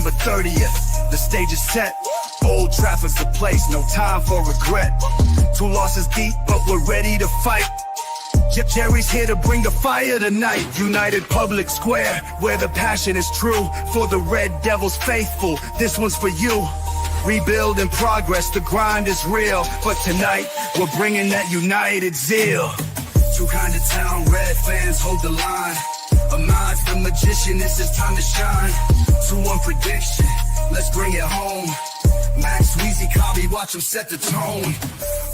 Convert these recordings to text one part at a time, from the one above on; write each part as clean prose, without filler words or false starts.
November 30th. The stage is set. Old Trafford's the place, no time for regret. 2 losses deep, but we're ready to fight. Jerry's here to bring the fire tonight. United Public Square, where the passion is true. For the Red Devils faithful, this one's for you. Rebuild in progress, the grind is real. But tonight, we're bringing that united zeal. Too kind of town, red fans hold the line. Ahmad's the magician, this is time to shine. 2-1 prediction, let's bring it home. Max, Weezy, Cobby, watch him set the tone.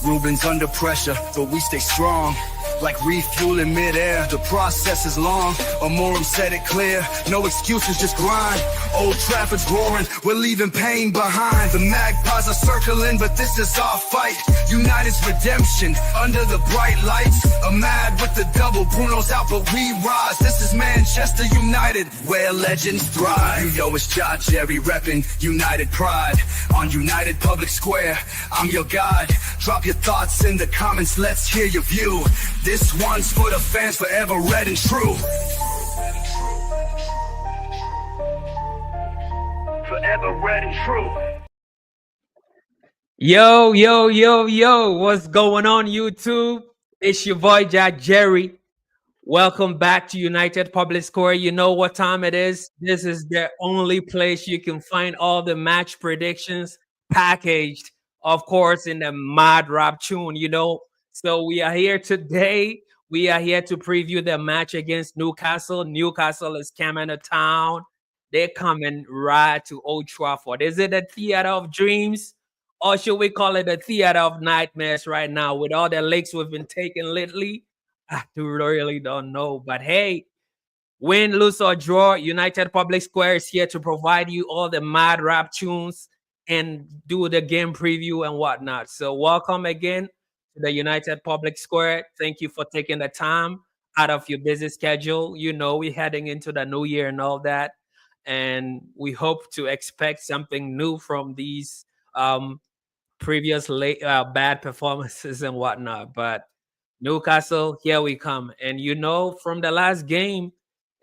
Ruben's under pressure, but we stay strong. Like refueling midair, the process is long. Amorim said it clear, no excuses, just grind. Old Trafford's roaring, we're leaving pain behind. The Magpies are circling, but this is our fight. United's redemption, under the bright lights. Ahmad with the double, Bruno's out, but we rise. This is Manchester United, where legends thrive. Yo, it's JAH-jERRY repping United pride. On United Public Square, I'm your guide. Drop your thoughts in the comments, let's hear your view. This one's for the fans, forever red and true. Forever red and true. Yo, what's going on, YouTube? It's your boy JAH-jERRY. Welcome back to United Public Square. You know what time it is. This is the only place you can find all the match predictions packaged, of course, in the mad rap tune, you know. So we are here today. We are here to preview the match against Newcastle. Newcastle is coming to town. They're coming right to Old Trafford. Is it a theater of dreams? Or should we call it a theater of nightmares right now with all the leaks we've been taking lately? I really don't know. But hey, win, lose, or draw, United Public Square is here to provide you all the mad rap tunes and do the game preview and whatnot. So welcome again to the United Public Square. Thank you for taking the time out of your busy schedule. You know, we're heading into the new year and all that. And we hope to expect something new from these previous bad performances and whatnot. But Newcastle, here we come. And you know, from the last game,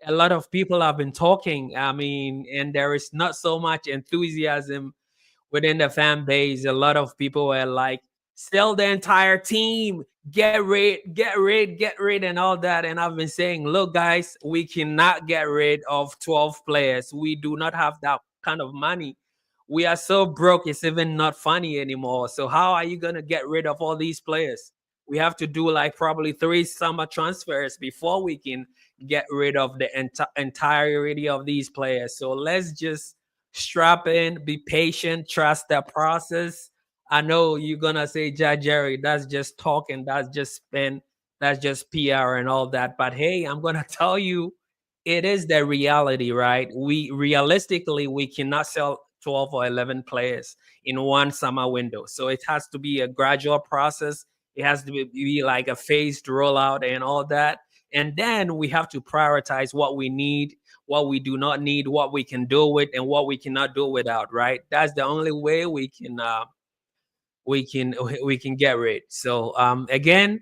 a lot of people have been talking. I mean, and there is not so much enthusiasm within the fan base. A lot of people were like, sell the entire team, get rid, and all that. And I've been saying, look, guys, we cannot get rid of 12 players. We do not have that kind of money. We are so broke, it's even not funny anymore. So how are you going to get rid of all these players? We have to do like probably 3 summer transfers before we can get rid of the entirety of these players. So let's just strap in, be patient, trust the process. I know you're going to say, JAH-jERRY, that's just talking, that's just spin, that's just PR and all that. But hey, I'm going to tell you, it is the reality, right? Realistically, we cannot sell 12 or 11 players in one summer window. So it has to be a gradual process. It has to be like a phased rollout and all that. And then we have to prioritize what we need, what we do not need, what we can do with, and what we cannot do without, right? That's the only way we can get rid. So again,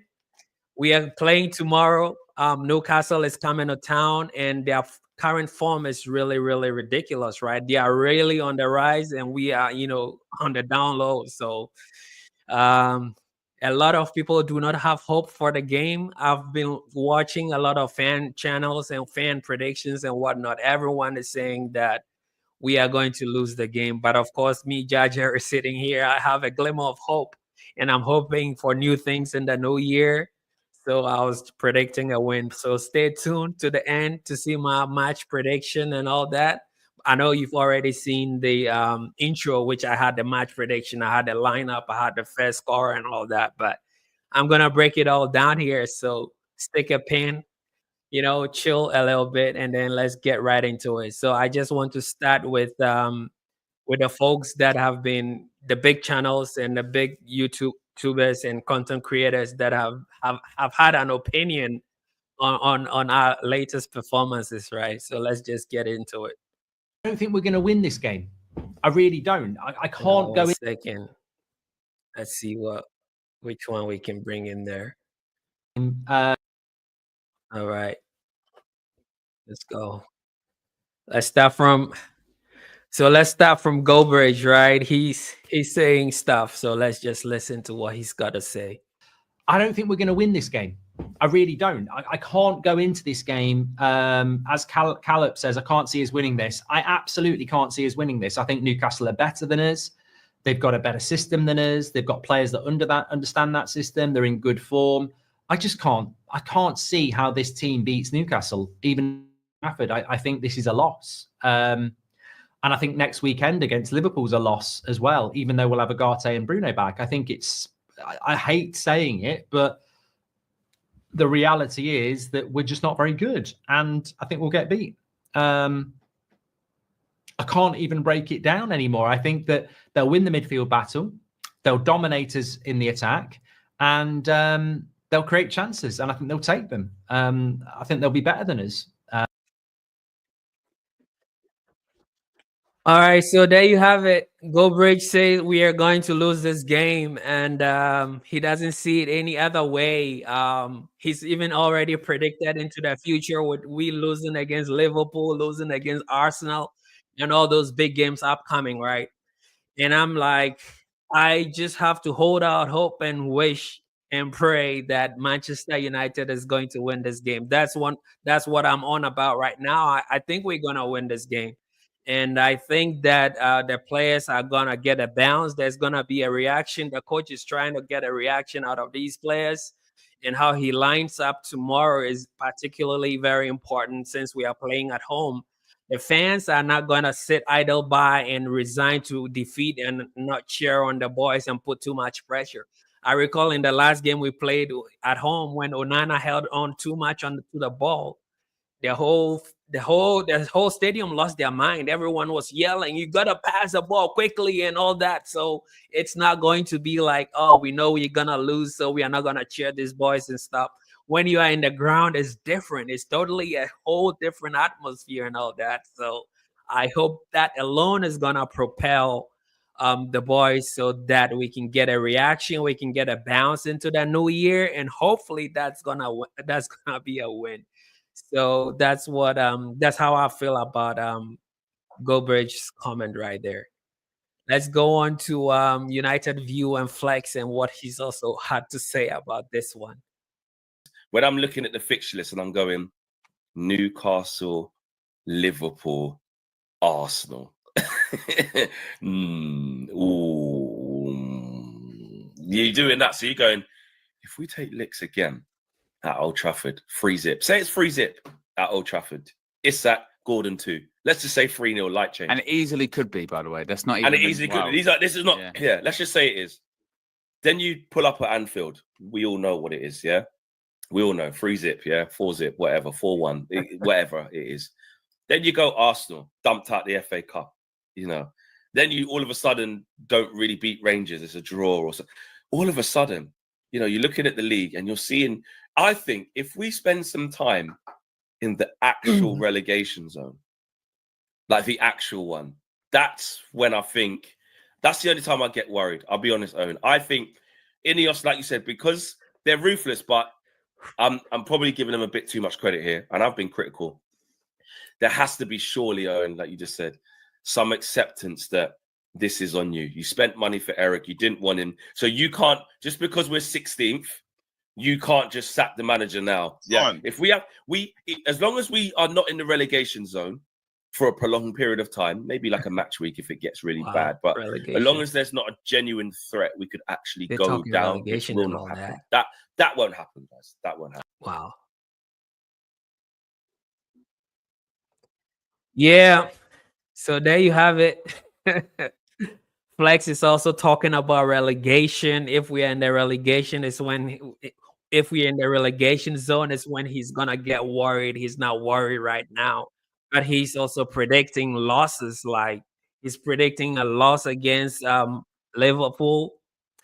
we are playing tomorrow. Newcastle is coming to town, and their current form is really ridiculous, right? They are really on the rise, and we are, you know, on the down low. So a lot of people do not have hope for the game. I've been watching a lot of fan channels and fan predictions and whatnot. Everyone is saying that we are going to lose the game. But of course, me, JAH-jERRY, sitting here, I have a glimmer of hope, and I'm hoping for new things in the new year. So I was predicting a win. So stay tuned to the end to see my match prediction and all that. I know you've already seen the intro, which I had the match prediction. I had the lineup. I had the first score and all that. But I'm going to break it all down here. So stick a pin, you know, chill a little bit, and then let's get right into it. So I just want to start with the folks that have been the big channels and the big YouTubers and content creators that have had an opinion on our latest performances, right? So let's just get into it. I don't think we're going to win this game. I really don't. I can't go in. Second. Let's see which one we can bring in there. All right. Let's go. Let's start from So let's start from Goldbridge, right? He's saying stuff. So let's just listen to what he's got to say. I don't think we're going to win this game. I really don't. I can't go into this game. As Caleb says, I can't see us winning this. I absolutely can't see us winning this. I think Newcastle are better than us. They've got a better system than us. They've got players that understand that system. They're in good form. I just can't. I can't see how this team beats Newcastle, even Trafford. I think this is a loss. And I think next weekend against Liverpool's a loss as well, even though we'll have Agate and Bruno back. I think it's, I hate saying it, but the reality is that we're just not very good. And I think we'll get beat. I can't even break it down anymore. I think that they'll win the midfield battle. They'll dominate us in the attack. And they'll create chances. And I think they'll take them. I think they'll be better than us. All right, so there you have it. Goldbridge says we are going to lose this game, and he doesn't see it any other way. He's even already predicted into the future with we losing against Liverpool, losing against Arsenal, and all those big games upcoming, right? And I'm like, I just have to hold out hope and wish and pray that Manchester United is going to win this game. That's what I'm on about right now. I think we're gonna win this game. And I think that the players are going to get a bounce. There's going to be a reaction. The coach is trying to get a reaction out of these players. And how he lines up tomorrow is particularly very important since we are playing at home. The fans are not going to sit idle by and resign to defeat and not cheer on the boys and put too much pressure. I recall in the last game we played at home when Onana held on too much to the ball. The whole stadium lost their mind. Everyone was yelling, "You gotta pass the ball quickly," and all that. So it's not going to be like, "Oh, we know we're gonna lose, so we are not gonna cheer these boys and stuff." When you are in the ground, it's different. It's totally a whole different atmosphere and all that. So I hope that alone is gonna propel the boys so that we can get a reaction, we can get a bounce into the new year, and hopefully that's gonna be a win. So that's how I feel about Goldbridge's comment right there. Let's go on to United View and Flex and what he's also had to say about this one. When I'm looking at the fixture list and I'm going Newcastle, Liverpool, Arsenal. You're doing that, so you're going, if we take licks again at Old Trafford, 3-0. Say it's 3-0 at Old Trafford. Isak, Gordon 2. Let's just say 3-0 light change. And it easily could be, by the way. That's not even. And it easily could be. This is not. Yeah. Let's just say it is. Then you pull up at Anfield. We all know what it is. Yeah. We all know 3-0. Yeah. 4-0. Whatever. 4-1. Whatever it is. Then you go Arsenal, dumped out the FA Cup. You know. Then you all of a sudden don't really beat Rangers. It's a draw or so. All of a sudden, you know, you're looking at the league and you're seeing. I think if we spend some time in the actual relegation zone, like the actual one, that's when I think that's the only time I get worried. I'll be honest, Owen. I think Ineos, like you said, because they're ruthless, but I'm probably giving them a bit too much credit here, and I've been critical. There has to be surely, Owen, like you just said, some acceptance that this is on you. You spent money for Eric. You didn't want him. So you can't, just because we're 16th, you can't just sack the manager now. Yeah. If as long as we are not in the relegation zone for a prolonged period of time, maybe like a match week if it gets really bad. But as long as there's not a genuine threat, we could actually go down. Which will not happen. That won't happen, guys. That won't happen. Wow. Yeah. So there you have it. Flex is also talking about relegation. If we are in the relegation, if we're in the relegation zone, is when he's gonna get worried. He's not worried right now, but he's also predicting losses. Like he's predicting a loss against Liverpool.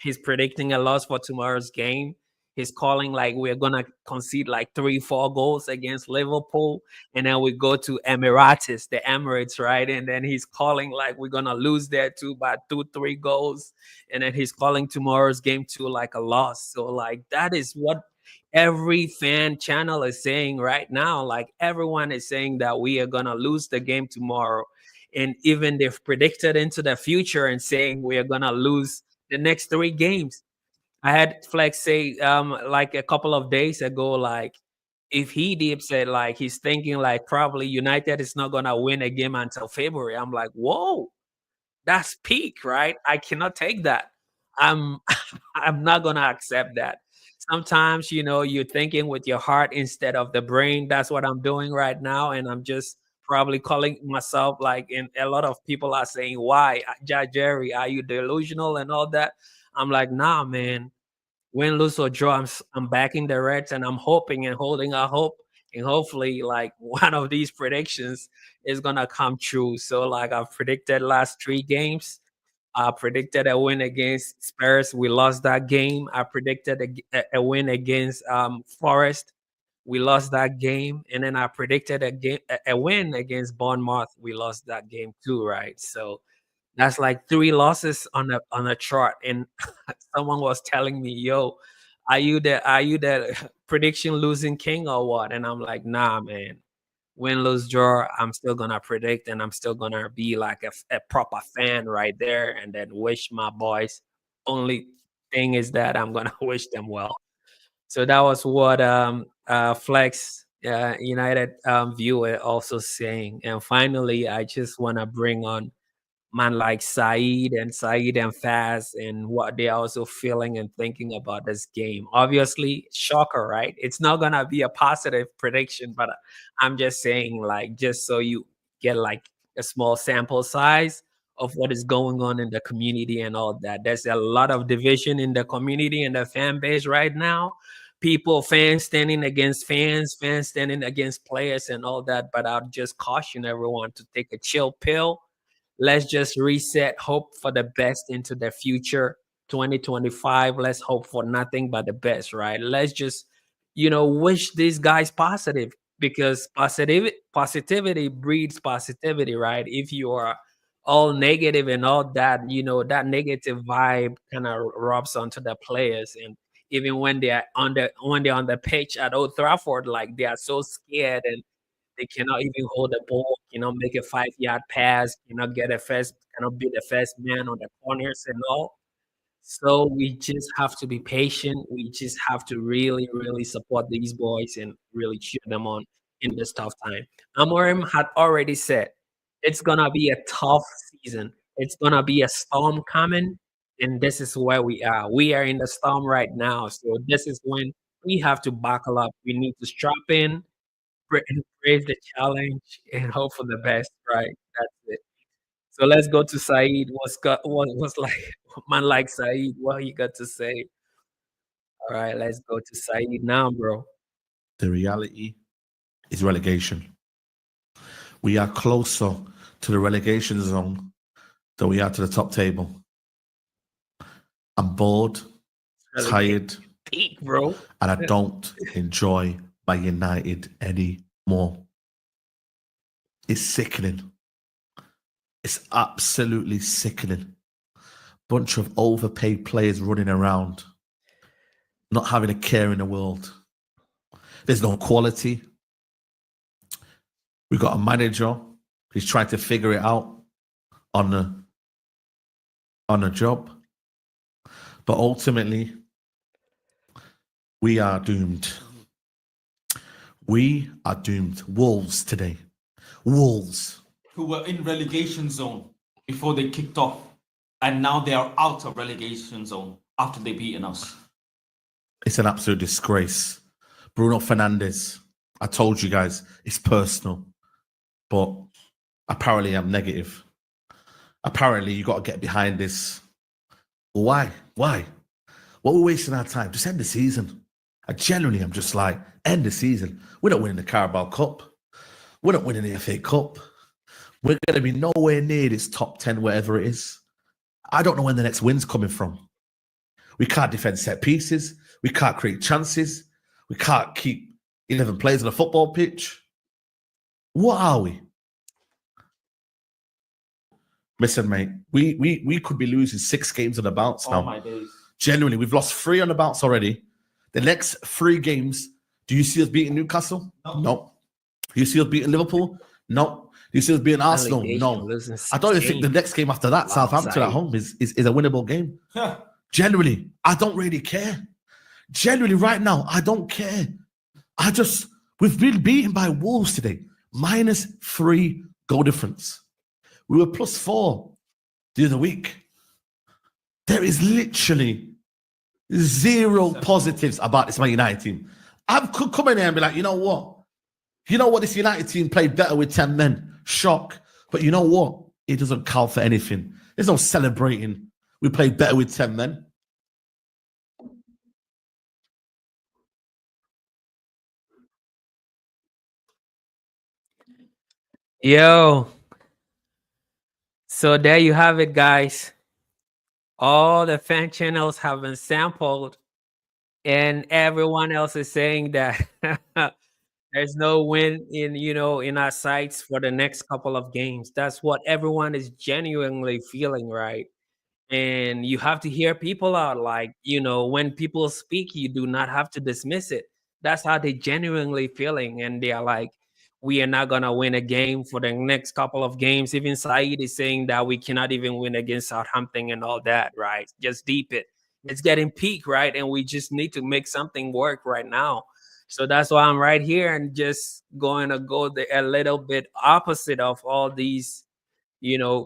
He's predicting a loss for tomorrow's game. He's calling like we're gonna concede like 3-4 goals against Liverpool, and then we go to Emirates, the Emirates, right? And then he's calling like we're gonna lose there too by 2-3 goals, and then he's calling tomorrow's game too like a loss. So like that is what every fan channel is saying right now. Like everyone is saying that we are gonna lose the game tomorrow, And even they've predicted into the future and saying we are gonna lose the next 3 games. I had Flex say like a couple of days ago, like if he deep said like he's thinking like probably United is not gonna win a game until February. I'm like, whoa, that's peak, right? I cannot take that. I'm I'm not gonna accept that. Sometimes, you're thinking with your heart instead of the brain. That's what I'm doing right now, and I'm just probably calling myself like. And a lot of people are saying, "Why, JAH-jERRY? Are you delusional and all that?" I'm like, nah, man. Win, lose or draw, I'm backing the Reds, and I'm hoping and holding out hope, and hopefully, like one of these predictions is gonna come true. So, like I've predicted last 3 games. I predicted a win against Spurs. We lost that game. I predicted a win against Forest. We lost that game, and then I predicted a win against Bournemouth. We lost that game too, right? So that's like 3 losses on a chart. And someone was telling me, "Yo, are you the prediction losing king or what?" And I'm like, "Nah, man. Win, lose, draw. I'm still gonna predict, and I'm still gonna be like a proper fan right there, and then wish my boys. Only thing is that I'm gonna wish them well." So that was what Flex United viewer also saying. And finally, I just wanna bring on man like Saeed and Faz and what they're also feeling and thinking about this game. Obviously, shocker, right? It's not gonna be a positive prediction, but I'm just saying, like, just so you get like a small sample size of what is going on in the community and all that. There's a lot of division in the community and the fan base right now. People, fans standing against fans, fans standing against players and all that. But I'll just caution everyone to take a chill pill. Let's just reset, hope for the best into the future. 2025, let's hope for nothing but the best, right? Let's just, wish these guys positive, because positivity breeds positivity, right? If you are all negative and all that, that negative vibe kind of rubs onto the players. And even when they're on the pitch at Old Trafford, like they are so scared and they cannot even hold the ball, make a 5-yard pass, cannot be the first man on the corners and all. So we just have to be patient. We just have to really, really support these boys and really cheer them on in this tough time. Amorim had already said it's gonna be a tough season. It's gonna be a storm coming, and this is where we are. We are in the storm right now. So this is when we have to buckle up. We need to strap in, embrace the challenge, and hope for the best, right? That's it. So let's go to Saeed. What's like man like Saeed? What you got to say? All right, let's go to Saeed now, bro. The reality is relegation. We are closer to the relegation zone than we are to the top table. I'm bored, tired, peak, bro, and I don't enjoy my United anymore. It's sickening. It's absolutely sickening. Bunch of overpaid players running around, not having a care in the world. There's no quality. We've got a manager who's trying to figure it out on the job. But ultimately, we are doomed. We are doomed. Wolves today. Wolves. Who were in relegation zone before they kicked off, and now they are out of relegation zone after they've beaten us. It's an absolute disgrace. Bruno Fernandes, I told you guys, it's personal. But apparently I'm negative. Apparently you got to get behind this. Why? What we're wasting our time? Just end the season. I'm just like, end the season. We're not winning the Carabao Cup. We're not winning the FA Cup. We're going to be nowhere near this top 10, whatever it is. I don't know when the next win's coming from. We can't defend set pieces. We can't create chances. We can't keep 11 players on a football pitch. What are we? Listen, mate, we could be losing 6 games on the bounce now. Oh, my days. Genuinely, we've lost 3 on the bounce already. The next 3 games, do you see us beating Newcastle? No. You see us beating Liverpool? No. You see us being Arsenal? Relegation, No. losing I don't even 16. think the next game after that, Wow, Southampton at Saeed. home, is a winnable game. Generally, I don't really care. Generally, right now, I don't care. We've been beaten by Wolves today. -3 goal difference. We were +4 the other week. There is literally zero positives about this Man United team. I could come in here and be like, you know what? This United team played better with 10 men. Shock. But you know what? It doesn't count for anything. There's no celebrating. We played better with 10 men. Yo. So there you have it, guys. All the fan channels have been sampled, and everyone else is saying that there's no win in our sights for the next couple of games. That's what everyone is genuinely feeling, right? And you have to hear people out. Like, when people speak, you do not have to dismiss it. That's how they genuinely feeling, and they are like, we are not gonna win a game for the next couple of games. Even Saeed is saying that we cannot even win against Southampton and all that, right? Just deep it. It's getting peak, right? And we just need to make something work right now. So that's why I'm right here and just going to go a little bit opposite of all these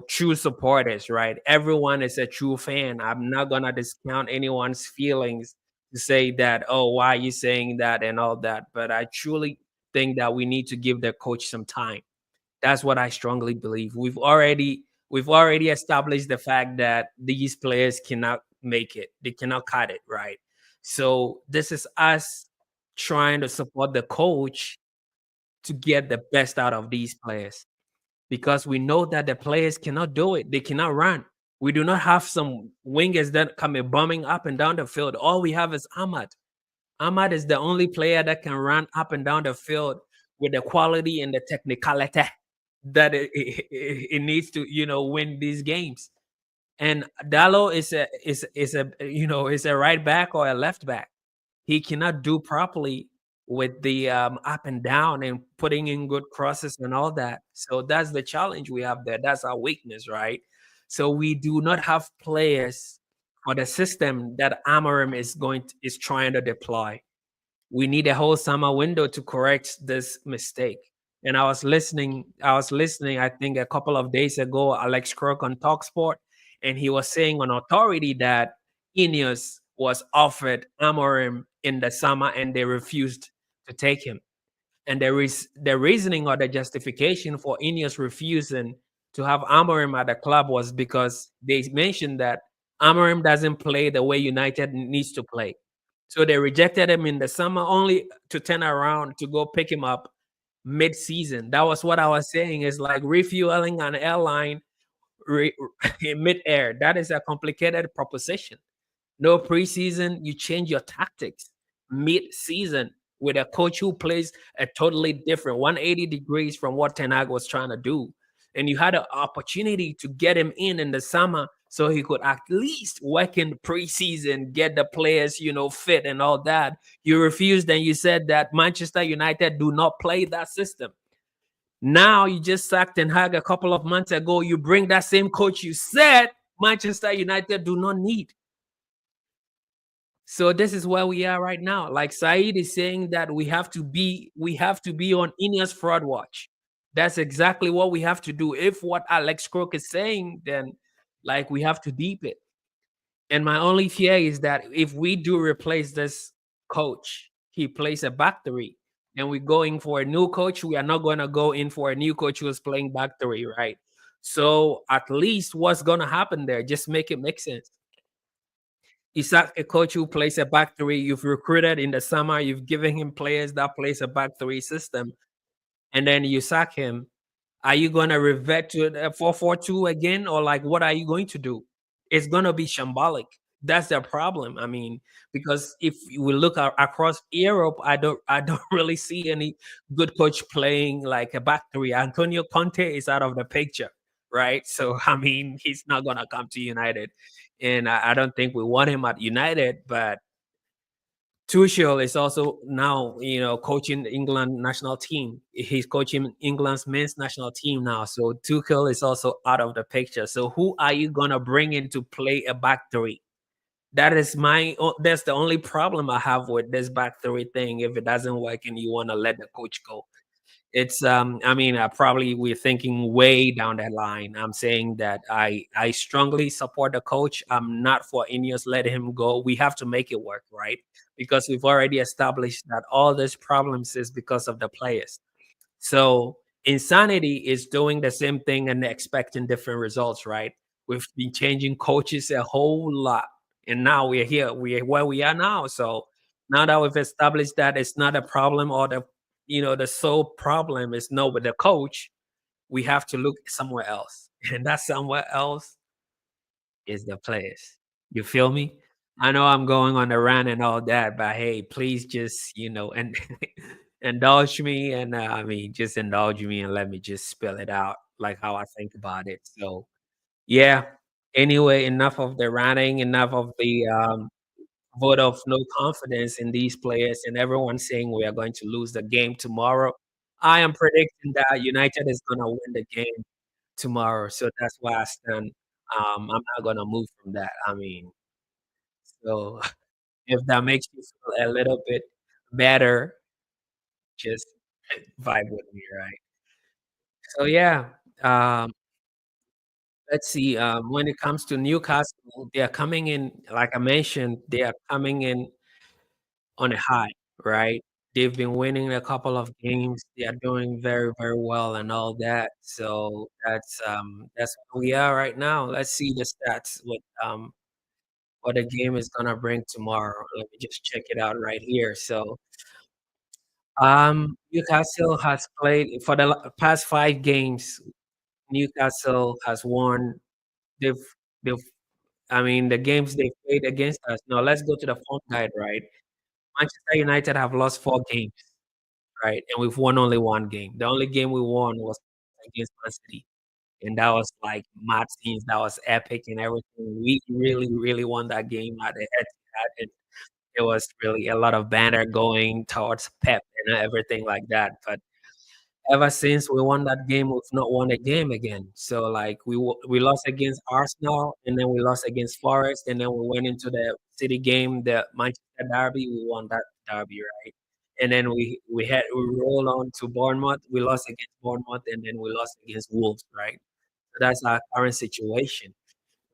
true supporters, right? Everyone is a true fan. I'm not gonna discount anyone's feelings to say that, oh, why are you saying that and all that. But I truly think that we need to give the coach some time. That's what I strongly believe. We've already established the fact that these players cannot make it. They cannot cut it, right? So this is us trying to support the coach to get the best out of these players, because we know that the players cannot do it. They cannot run. We do not have some wingers that come bombing up and down the field. All we have is Ahmad. Ahmad is the only player that can run up and down the field with the quality and the technicality that it needs to, win these games. And Diallo is a right back or a left back. He cannot do properly with the up and down and putting in good crosses and all that. So that's the challenge we have there. That's our weakness, right? So we do not have players for the system that Amorim is trying to deploy. We need a whole summer window to correct this mistake. And I was listening, I think a couple of days ago, Alex Crook on TalkSport, and he was saying on authority that Ineos was offered Amorim in the summer and they refused to take him. And there is the reasoning or the justification for Ineos refusing to have Amorim at the club was because they mentioned that Amorim doesn't play the way United needs to play. So they rejected him in the summer only to turn around to go pick him up mid-season. That was what I was saying. Is like refueling an airline in mid-air. That is a complicated proposition. No preseason, you change your tactics mid-season with a coach who plays a totally different 180 degrees from what Ten Hag was trying to do. And you had an opportunity to get him in the summer so he could at least work in the preseason, get the players, fit and all that. You refused, and you said that Manchester United do not play that system. Now you just sacked Ten Hag a couple of months ago. You bring that same coach you said Manchester United do not need. So this is where we are right now. Like Saeed is saying that we have to be on Ineos fraud watch. That's exactly what we have to do. If what Alex Crook is saying, then like we have to deep it. And my only fear is that if we do replace this coach, he plays a back three, and we're going for a new coach. We are not going to go in for a new coach who is playing back three, right? So at least what's going to happen there? Just make it make sense. You sack a coach who plays a back three. You've recruited in the summer. You've given him players that plays a back three system, and then you sack him. Are you going to revert to a 4-4-2 again, or like what are you going to do? It's going to be shambolic. That's the problem. I mean, because if we look across Europe, I don't really see any good coach playing like a back three. Antonio Conte is out of the picture, right? So I mean, he's not going to come to United. And I don't think we want him at United, but Tuchel is also now, coaching the England national team. He's coaching England's men's national team now. So Tuchel is also out of the picture. So who are you gonna bring in to play a back three? That's the only problem I have with this back three thing. If it doesn't work and you want to let the coach go, it's probably we're thinking way down that line. I'm saying that I strongly support the coach. I'm not for Ineos letting him go. We have to make it work, right? Because we've already established that all these problems is because of the players. So insanity is doing the same thing and expecting different results, right? We've been changing coaches a whole lot, and now we're here. We're where we are now. So now that we've established that it's not a problem, or the sole problem is no with the coach, we have to look somewhere else, and that somewhere else is the players. You feel me? I know I'm going on a rant and all that, but hey, please just and indulge me, and just indulge me and let me just spill it out like how I think about it. So yeah. Anyway, enough of the ranting, enough of the vote of no confidence in these players, and everyone saying we are going to lose the game tomorrow. I am predicting that United is going to win the game tomorrow. So that's why I stand. I'm not going to move from that. So if that makes you feel a little bit better, just vibe with me, right? So yeah, um, let's see. When it comes to Newcastle, they are coming in, like I mentioned, they are coming in on a high, right? They've been winning a couple of games. They are doing very, very well and all that. So that's where we are right now. Let's see the stats with what the game is gonna bring tomorrow. Let me just check it out right here. So Newcastle has played for the past 5 games. Newcastle has won. They've they've the games they played against us. Now let's go to the form guide, right? Manchester United have lost 4 games, right? And we've won only 1 game. The only game we won was against Man City. And that was like mad scenes. That was epic and everything. We really, really won that game at the Etihad. And it was really a lot of banter going towards Pep and everything like that. But ever since we won that game, we've not won a game again. So like we lost against Arsenal, and then we lost against Forest, and then we went into the City game, the Manchester derby. We won that derby, right? And then we roll on to Bournemouth. We lost against Bournemouth, and then we lost against Wolves, right? So that's our current situation.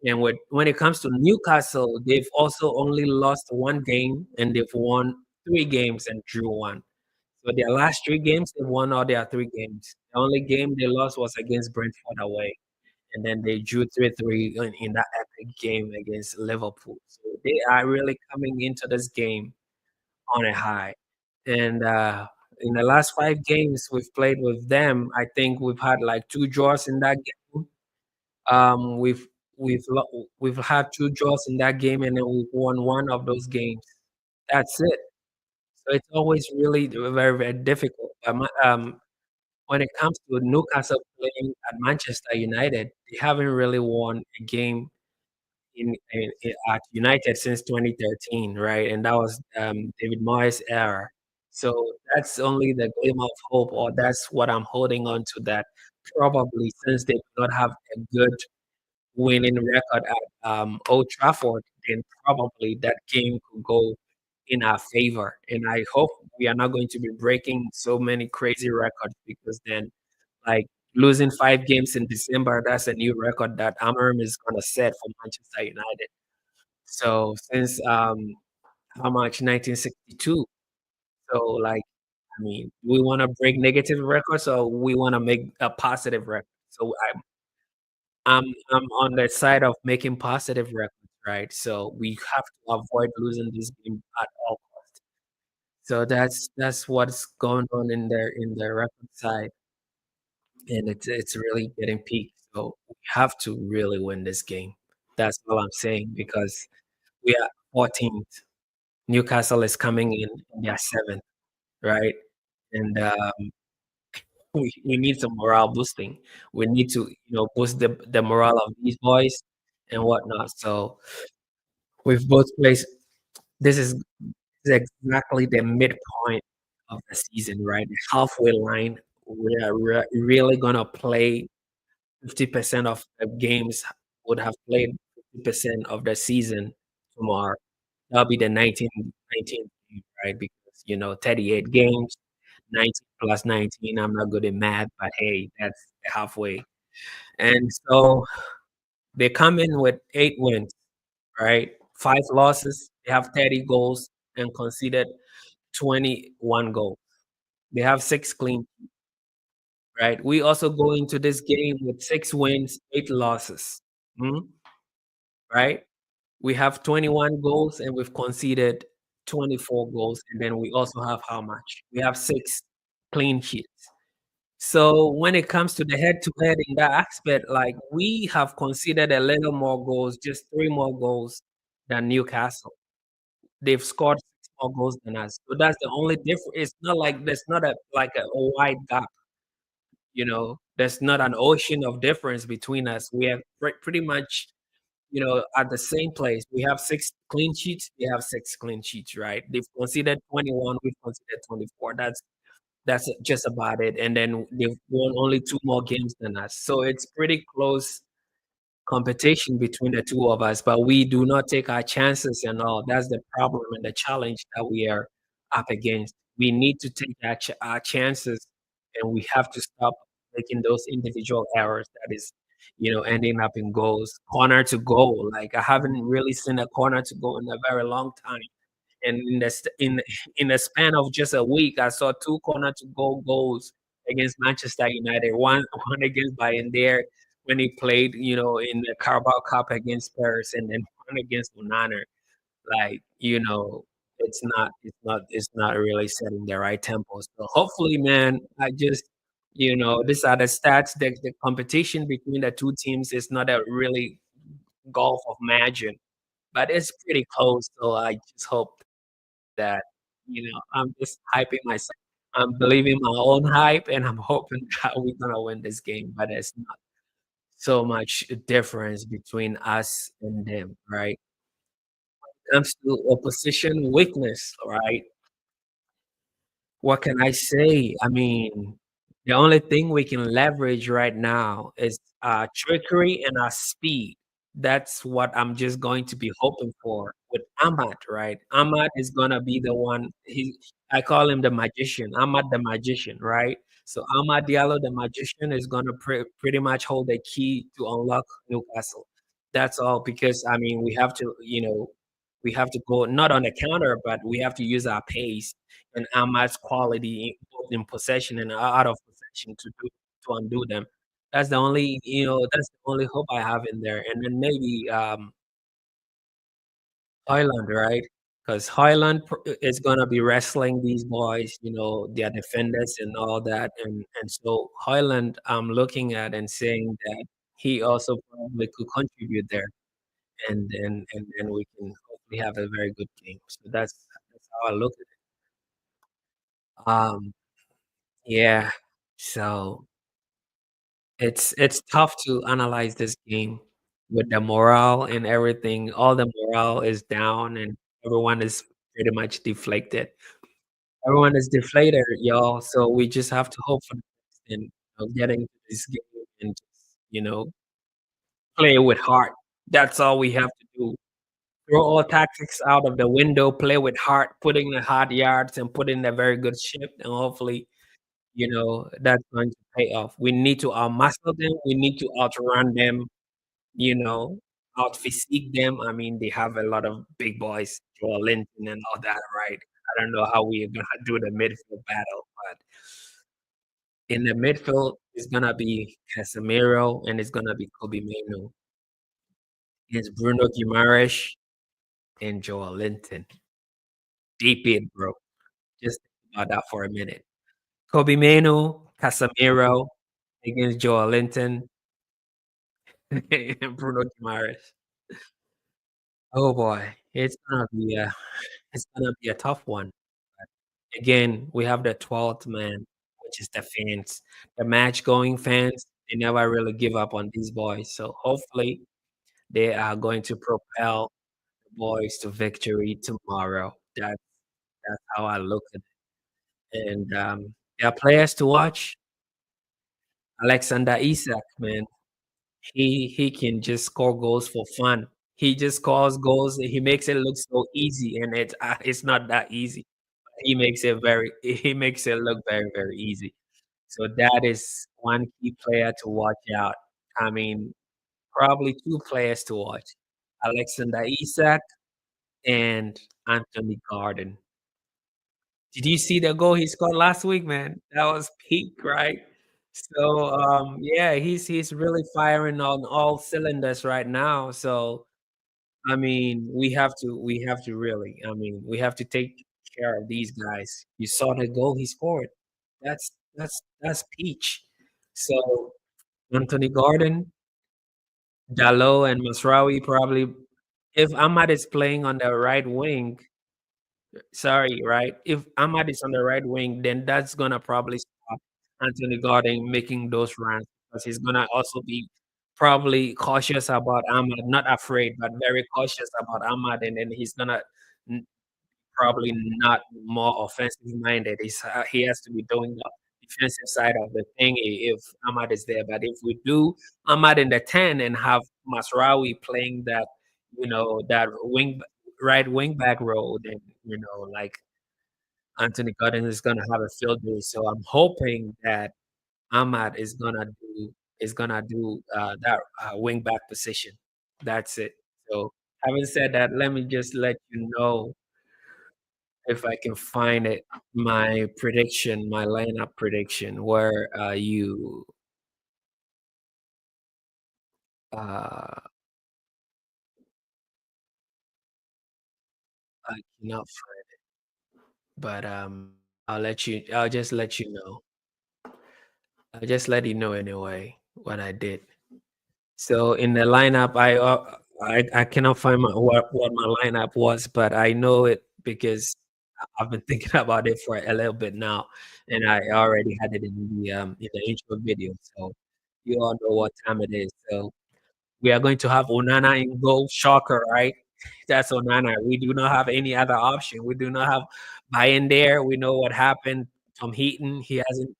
And when it comes to Newcastle, they've also only lost 1 game, and they've won 3 games and drew 1. So their last 3 games, they won all their 3 games. The only game they lost was against Brentford away, and then they drew 3-3 in that epic game against Liverpool. So they are really coming into this game on a high. And in the last 5 games we've played with them, I think we've had like 2 draws in that game. We've had 2 draws in that game, and then we've won one of those games. That's it. So it's always really very, very difficult. When it comes to Newcastle playing at Manchester United, they haven't really won a game at United since 2013, right? And that was David Moyes' era. So that's only the glimmer of hope, or that's what I'm holding on to. That probably since they do not have a good winning record at Old Trafford, then probably that game could go in our favor. And I hope we are not going to be breaking so many crazy records, because then, like, losing 5 games in December, that's a new record that Amorim is going to set for Manchester United. So since how much 1962. So like, we want to break negative records, or we want to make a positive record. So I'm on the side of making positive records, right? So we have to avoid losing this game at all costs. So that's what's going on in the record side, and it's really getting peaked. So we have to really win this game. That's all I'm saying, because we are 14th. Newcastle is coming in their 7th, right? And we need some morale boosting. We need to boost the morale of these boys and whatnot. So we've both placed. This is is exactly the midpoint of the season, right? The halfway line. We are really gonna play 50% of the games would have played 50% of the season tomorrow. That'll be the 19 game, right? Because 38 games, 19 plus 19. I'm not good at math, but hey, that's halfway. And so they come in with 8 wins, right? 5 losses. They have 30 goals and conceded 21 goals. They have 6 clean, right? We also go into this game with 6 wins, 8 losses, right? We have 21 goals and we've conceded 24 goals. And then we also have how much? We have 6 clean sheets. So when it comes to the head-to-head in that aspect, like we have conceded a little more goals, just 3 more goals than Newcastle. They've scored 6 more goals than us. So that's the only difference. It's not like there's not a wide gap. There's not an ocean of difference between us. We are pretty much, at the same place. We have 6 clean sheets. They have 6 clean sheets, right? They've conceded 21. We've conceded 24. That's just about it. And then they've won only 2 more games than us. So it's pretty close competition between the two of us, but we do not take our chances and all. That's the problem and the challenge that we are up against. We need to take our chances, and we have to stop making those individual errors that is, ending up in goals. Corner to goal. Like I haven't really seen a corner to goal in a very long time. And in the span of just a week, I saw 2 corner to goals against Manchester United. One against Bayern there when he played, in the Carabao Cup against Paris, and then one against Onana. Like, it's not really setting the right tempo. So hopefully, man, these are the stats. The competition between the two teams is not a really gulf of margin, but it's pretty close. So I just hope that, I'm just hyping myself. I'm believing my own hype, and I'm hoping that we're gonna win this game. But there's not so much difference between us and them, right? When it comes to opposition weakness, right? What can I say? I mean, the only thing we can leverage right now is our trickery and our speed. That's what I'm just going to be hoping for with Ahmad, right? Ahmad is gonna be the one. I call him the magician. Ahmad the magician, right? So Ahmad Diallo, the magician, is gonna pretty much hold the key to unlock Newcastle. That's all because I mean we have to go not on the counter, but we have to use our pace and Ahmad's quality both in possession and out of possession to undo them. That's the only hope I have in there. And then maybe Highland, right? Because Highland is gonna be wrestling these boys, their defenders and all that. And so Highland, I'm looking at and saying that he also probably could contribute there. And then we can hopefully have a very good game. So that's how I look at it. Yeah. So it's tough to analyze this game with the morale and everything. All the morale is down and everyone is pretty much deflated. Everyone is deflated, y'all. So we just have to hope for the best and get into this game and just, play with heart. That's all we have to do. Throw all tactics out of the window, play with heart, put in the hard yards and put in a very good shift, and hopefully that's going to pay off. We need to outmuscle them. We need to outrun them, you know, out physique them. I mean, they have a lot of big boys, Joel Linton and all that, right? I don't know how we are gonna do the midfield battle, but in the midfield, it's gonna be Casemiro and it's gonna be Kobe Manu. It's Bruno Guimaraes and Joel Linton. Deep in, bro. Just think about that for a minute. Kobe Manu, Casemiro against Joel Linton and Bruno Guimaraes. Oh boy, it's gonna be a tough one. But again, we have the 12th man, which is the fans. The match going fans, they never really give up on these boys. So hopefully they are going to propel the boys to victory tomorrow. That's how I look at it. And there are players to watch. Alexander Isak, man, he can just score goals for fun. He just scores goals. He makes it look so easy, and it's not that easy. He makes it look very, very easy. So that is one key player to watch out. I mean, probably two players to watch: Alexander Isak and Anthony Gordon. Did you see the goal he scored last week, man? That was peak, right? So yeah, he's really firing on all cylinders right now. So I mean, we have to really, I mean, we have to take care of these guys. You saw the goal he scored. That's peach. So Anthony Gordon, Diallo, and Masraoui probably. If Ahmad is playing on the right wing, sorry, right? If Ahmad is on the right wing, then that's gonna probably stop Anthony Gordon making those runs because he's gonna also be probably cautious about Ahmad, not afraid, but very cautious about Ahmad, and then he's gonna n- probably not more offensive minded. He has to be doing the defensive side of the thing if Ahmad is there. But if we do Ahmad in the 10 and have Masraoui playing that, that right wing back role, then like Anthony Gordon is gonna have a field day. So I'm hoping that Ahmad is gonna do that wing back position. That's it. So having said that, let me just let you know if I can find it, my prediction, my lineup prediction, where uh, I cannot find it, but I'll just let you know. I'll just let you know anyway what I did. So in the lineup, I cannot find what my lineup was, but I know it because I've been thinking about it for a little bit now, and I already had it in the intro video. So you all know what time it is. So we are going to have Onana in goal. Shocker, right? That's Onana. We do not have any other option. We do not have Bayern there. We know what happened. Tom Heaton, he hasn't,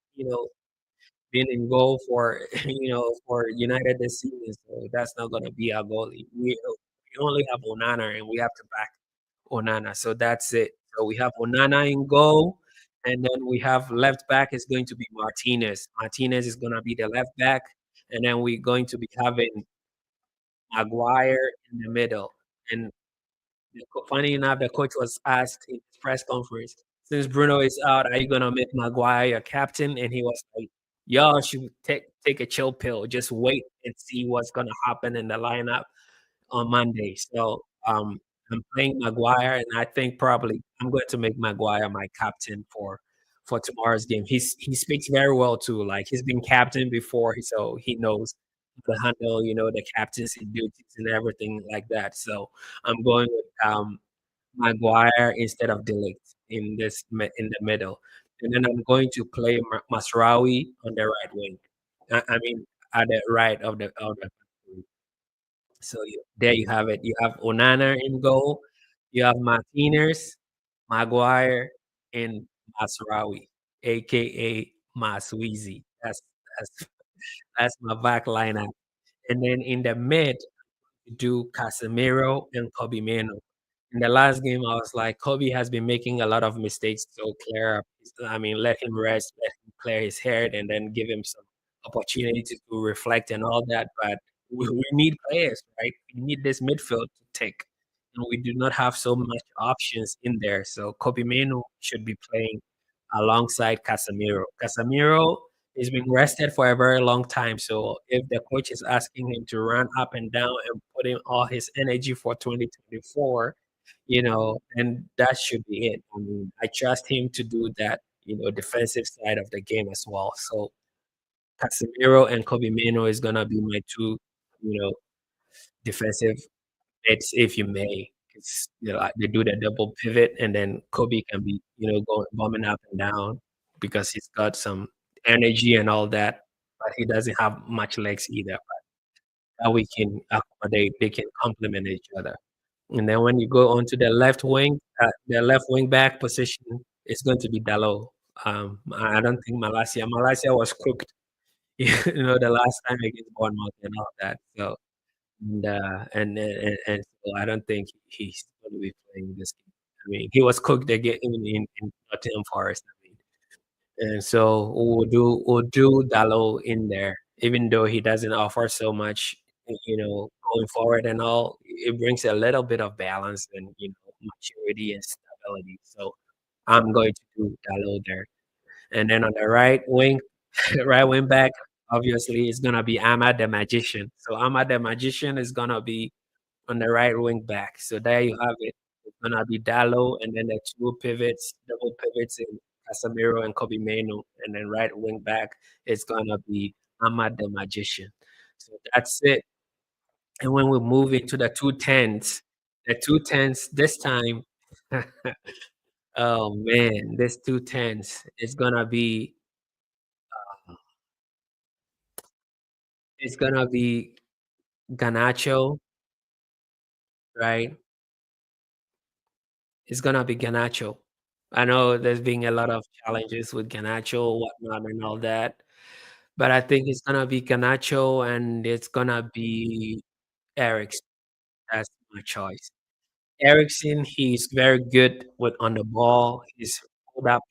been in goal for for United this season. So that's not gonna be our goalie. We only have Onana and we have to back Onana. So that's it. So we have Onana in goal. And then we have left back is going to be Martinez. Martinez is gonna be the left back. And then we're going to be having Maguire in the middle. And funny enough, the coach was asked in his press conference, since Bruno is out, are you gonna make Maguire your captain? And he was like, y'all should take a chill pill. Just wait and see what's gonna happen in the lineup on Monday. So I'm playing Maguire, and I think probably I'm going to make Maguire my captain for tomorrow's game. He speaks very well too. Like he's been captain before, so he knows how to handle the captaincy duties and everything like that. So I'm going with Maguire instead of Delict in the middle, and then I'm going to play Masraoui on the right wing. I mean, at the right of the. So there you have it. You have Onana in goal. You have Martinez, Maguire, and Masraoui, aka Masweezy. That's that's my back lineup. And then in the mid, you do Casemiro and Kobe Meno. In the last game, I was like, Kobe has been making a lot of mistakes. So I mean, let him rest, let him clear his head, and then give him some opportunity to reflect and all that. But we need players, right? We need this midfield to take. And we do not have so much options in there. So Kobe Meno should be playing alongside Casemiro. Casemiro is being rested for a very long time. So if the coach is asking him to run up and down and put in all his energy for 2024, and that should be it. I mean, I trust him to do that, defensive side of the game as well. So Casemiro and Kobe Meno is gonna be my two, defensive bets, if you may. It's like they do the double pivot, and then Kobe can be, going bombing up and down because he's got some energy and all that, but he doesn't have much legs either. But that we can accommodate, they can complement each other. And then when you go onto the left wing, the left wing back position is going to be Diallo. I don't think Malaysia was cooked, the last time against Bournemouth and all that. So and so I don't think he's going to be playing this game. I mean, he was cooked again in Nottingham Forest. I mean, and so we'll do Diallo in there, even though he doesn't offer so much, going forward and all. It brings a little bit of balance and maturity and stability. So I'm going to do Diallo there, and then on the right wing, right wing back, obviously it's gonna be Ahmad the Magician. So Ahmad the Magician is gonna be on the right wing back. So there you have it. It's gonna be Diallo, and then the two pivots, double pivots in Casemiro and Kobe Mano, and then right wing back it's gonna be Ahmad the Magician. So that's it. And when we move into the two tens this time, oh man, this two tens is gonna be it's gonna be Ganacho, right? It's gonna be Ganacho. I know there's been a lot of challenges with Ganacho, whatnot, and all that, but I think it's gonna be Ganacho and it's gonna be Ericsson. That's my choice. Ericsson, he's very good with on the ball. His hold up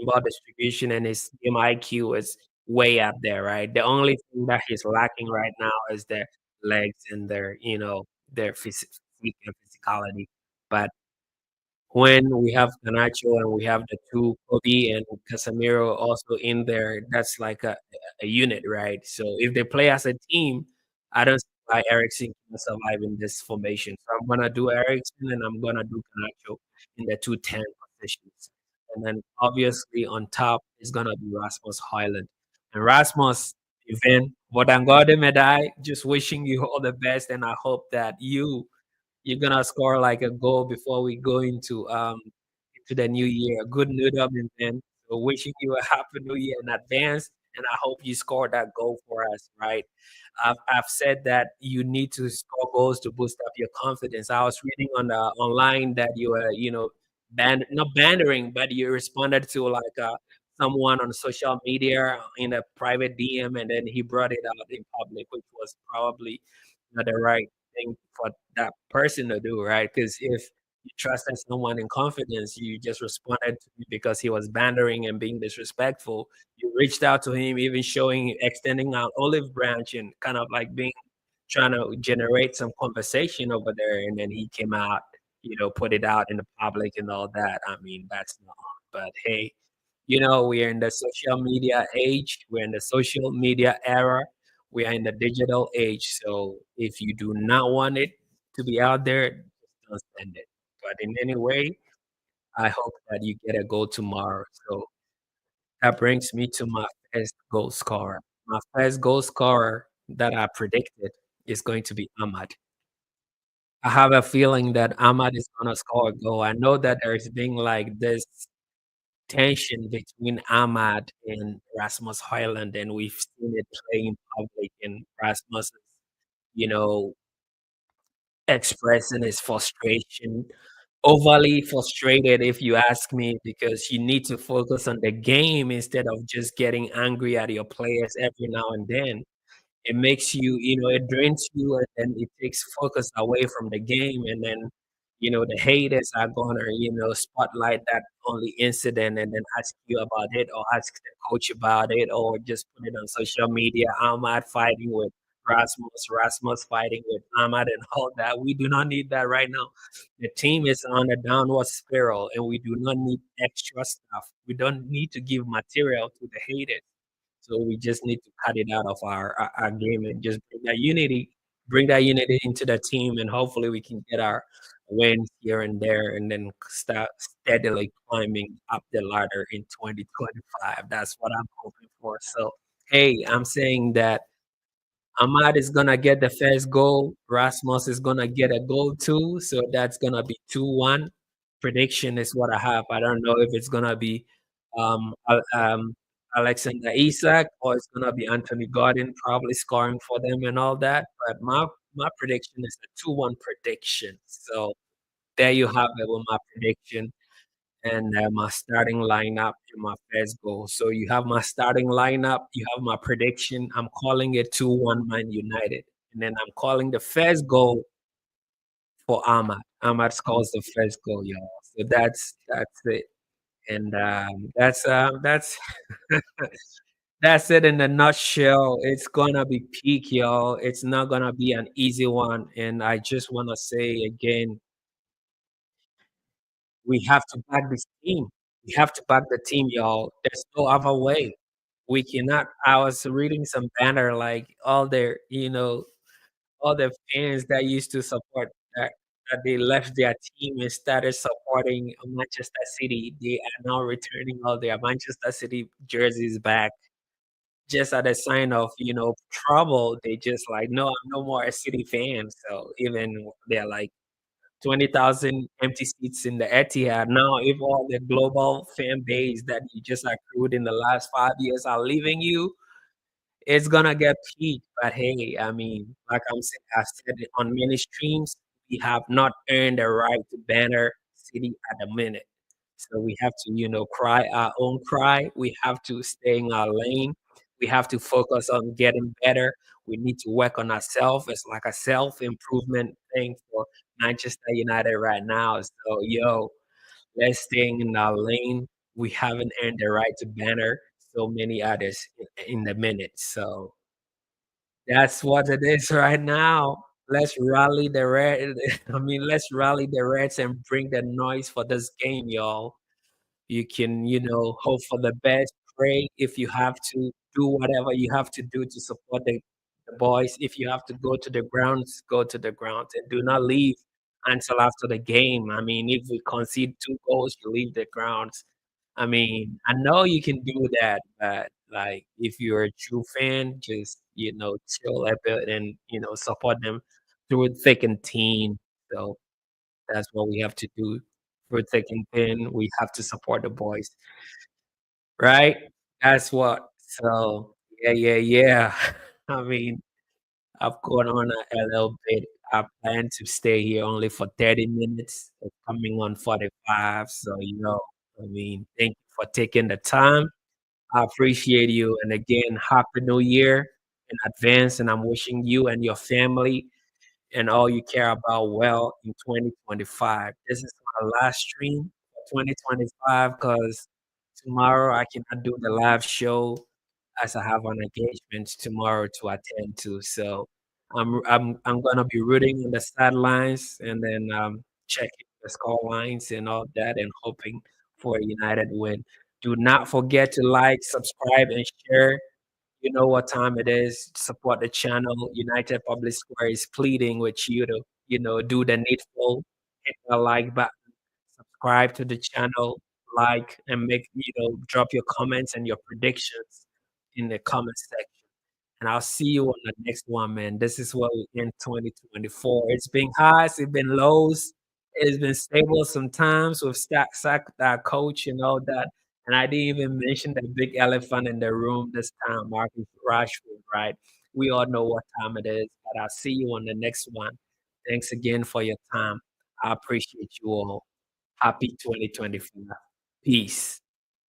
ball distribution, and his game IQ is way up there, right? The only thing that he's lacking right now is their legs and their physique and physicality. But when we have Ganacho and we have the two Kobe and Casemiro also in there, that's like a unit, right? So if they play as a team, I don't see why Ericsson can survive in this formation. So I'm gonna do Ericsson and I'm gonna do Ganacho in the 210 positions. And then obviously on top is gonna be Rasmus Højlund. And Rasmus, even Vodangode Medai, just wishing you all the best, and I hope that you're gonna score like a goal before we go into the new year. A good new Dublin, man. So wishing you a happy new year in advance, and I hope you score that goal for us. Right? I've said that you need to score goals to boost up your confidence. I was reading on the online that you were, not bandering, but you responded to like someone on social media in a private DM, and then he brought it out in public, which was probably not the right thing for that person to do, right? Because if you trusted someone in confidence, you just responded to him because he was bandering and being disrespectful. You reached out to him, even extending out olive branch and kind of like trying to generate some conversation over there. And then he came out, put it out in the public and all that. I mean, that's not on. But hey, we are in the social media age. We're in the social media era. We are in the digital age. So if you do not want it to be out there, just don't send it. But in any way, I hope that you get a goal tomorrow. So that brings me to my first goal scorer. My first goal scorer that I predicted is going to be Ahmad. I have a feeling that Ahmad is going to score a goal. I know that there's been like this tension between Ahmad and Rasmus Højlund, and we've seen it play in public, and Rasmus is, you know, expressing his frustration, overly frustrated, if you ask me, because you need to focus on the game instead of just getting angry at your players every now and then. It makes you, it drains you, and then it takes focus away from the game. And then, the haters are gonna, spotlight that only incident and then ask you about it, or ask the coach about it, or just put it on social media. Ahmad fighting with Rasmus fighting with Ahmad and all that. We do not need that right now. The team is on a downward spiral, and we do not need extra stuff. We don't need to give material to the haters. So we just need to cut it out of our game and just bring that unity into the team, and hopefully we can get our wins here and there, and then start steadily climbing up the ladder in 2025. That's what I'm hoping for. So, hey, I'm saying that Ahmad is gonna get the first goal. Rasmus is gonna get a goal too. So that's gonna be 2-1. Prediction is what I have. I don't know if it's gonna be Alexander Isak or it's gonna be Anthony Gordon probably scoring for them and all that. But my prediction is a 2-1 prediction. So there you have it with my prediction and my starting lineup and my first goal. So you have my starting lineup, you have my prediction. I'm calling it 2-1 Man United. And then I'm calling the first goal for Ahmad. Ahmad scores the first goal, y'all. So that's it. And that's that's it in a nutshell. It's gonna be peak, y'all. It's not gonna be an easy one. And I just wanna say again, we have to back this team. We have to back the team, y'all. There's no other way. We cannot. I was reading some banner like all their, all the fans that used to support that they left their team and started supporting Manchester City. They are now returning all their Manchester City jerseys back. Just at a sign of, trouble, they just like, no, I'm no more a City fan. So even they're like 20,000 empty seats in the Etihad. Now, if all the global fan base that you just accrued in the last 5 years are leaving you, it's gonna get peaked. But hey, I mean, like I said it on many streams, we have not earned the right to banner City at the minute. So we have to, cry our own cry. We have to stay in our lane. We have to focus on getting better. We need to work on ourselves. It's like a self-improvement thing for Manchester United right now. So, let's stay in our lane. We haven't earned the right to banner so many others in the minute. So that's what it is right now. Let's rally the red. I mean, let's rally the Reds and bring the noise for this game, y'all. You can, hope for the best, pray if you have to, do whatever you have to do to support the boys. If you have to go to the grounds, go to the grounds and do not leave until after the game. I mean, if we concede 2 goals, you leave the grounds. I mean, I know you can do that, but like if you're a true fan, just chill a bit and support them through thick and thin. So that's what we have to do. Through thick and thin, we have to support the boys, right? That's what. So yeah. I mean, I've gone on a little bit. I plan to stay here only for 30 minutes. It's coming on 45. So, I mean, thank you for taking the time. I appreciate you. And again, Happy New Year in advance. And I'm wishing you and your family and all you care about well in 2025. This is my last stream for 2025 because tomorrow I cannot do the live show as I have an engagement tomorrow to attend to. So I'm gonna be rooting on the sidelines and then checking the score lines and all that and hoping for a United win. Do not forget to like, subscribe, and share. You know what time it is. Support the channel. United Public Square is pleading with you to, do the needful. Hit the like button, subscribe to the channel, like, and drop your comments and your predictions in the comment section. And I'll see you on the next one, man. This is what we end 2024. It's been highs, it's been lows, it's been stable sometimes with sack that coach and all that. And I didn't even mention the big elephant in the room this time, Marcus Rashford, right? We all know what time it is, but I'll see you on the next one. Thanks again for your time. I appreciate you all. Happy 2025. Peace.